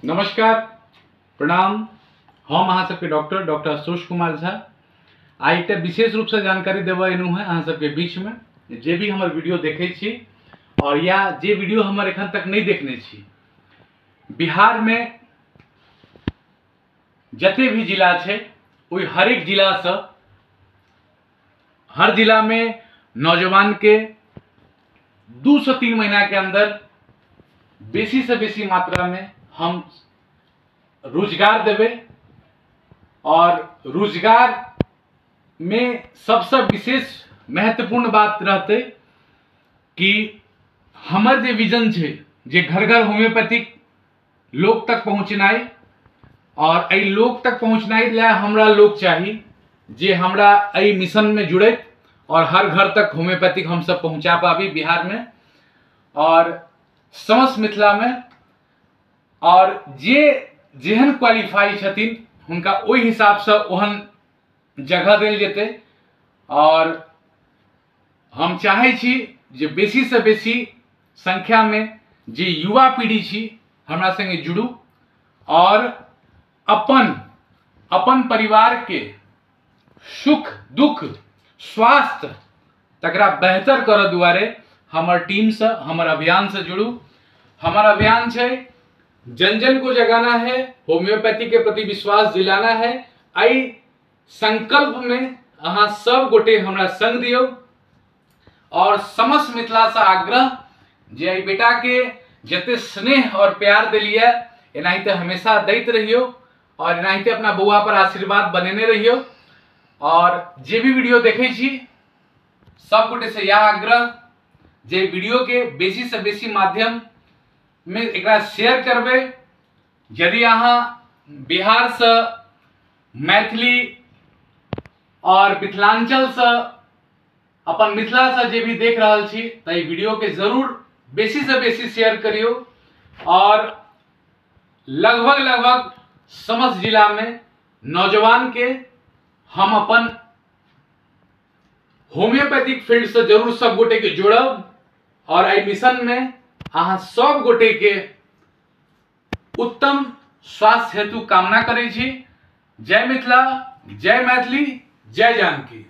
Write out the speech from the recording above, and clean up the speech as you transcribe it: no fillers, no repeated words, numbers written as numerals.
नमस्कार, प्रणाम। हम अहाँ सबके डॉक्टर आशुतोष कुमार झा आई एक विशेष रूप से जानकारी देवा एनु है अहाँ सबके बीच में। जे भी हमार वीडियो देखे छी और या जे वीडियो हमारे एखन तक नहीं देखने छी, बिहार में जते भी जिला छे ओई हर एक जिला से हर जिला में नौजवान के 2 से 3 महीना के अंदर बेसी से बेसी मात्रा में हम रोजगार देवे। और रोजगार में सबसे विशेष महत्वपूर्ण बात रहते कि हमर जे विजन छे जे घर घर होम्योपैथिक लोग तक पहुँचनाई, और ए लोग तक पहुँचनाई ला हमरा लोग चाहिए जे हमरा ए मिशन में जुड़े और हर घर तक होम्योपैथिक हम सब पहुँचा पाबी बिहार में और समस्त मिथिला में। और जे जेहन क्वालिफाई छथिन हुनका ओहि हिसाब से ओहन जगह देल जेते। और हम चाहे छी जे बेसी से बेसी संख्या में जे युवा पीढ़ी छी हमरा संगे जुड़ू और अपन परिवार के सुख दुख स्वास्थ्य तकरा बेहतर करे दुआरे हमर टीम से हमर अभियान से जुड़ू। हमारा अभियान है जन जन को जगाना है, होम्योपैथी के प्रति विश्वास दिलाना है। आई संकल्प में अहाँ सब गोटे हमरा संग दियो और समस्त मिथिला से आग्रह जे आई बेटा के जते स्नेह और प्यार दिलिए एनाहिते हमेशा दैत रहियो और एनाहिते अपना बउआ पर आशीर्वाद बनेने रहियो। और जे भी वीडियो देखे छी सब गोटे से यह आग्रह जे वीडियो के बेसी से बेसी माध्यम में एकरा शेयर करबे। यदि अहाँ बिहार से मैथिली और मिथिलांचल से अपन मिथिला से जे भी देख रहल छी त ई वीडियो के जरूर बेसी से बेसी शेयर करियो। और लगभग समस्त जिला में नौजवान के हम अपन होम्योपैथिक फील्ड से जरूर सब गोटे के जोड़ब और आई मिशन में अहाँ सब गोटे के उत्तम स्वास्थ्य हेतु कामना करै छी। जय मिथिला, जय मैथिली, जय जानकी।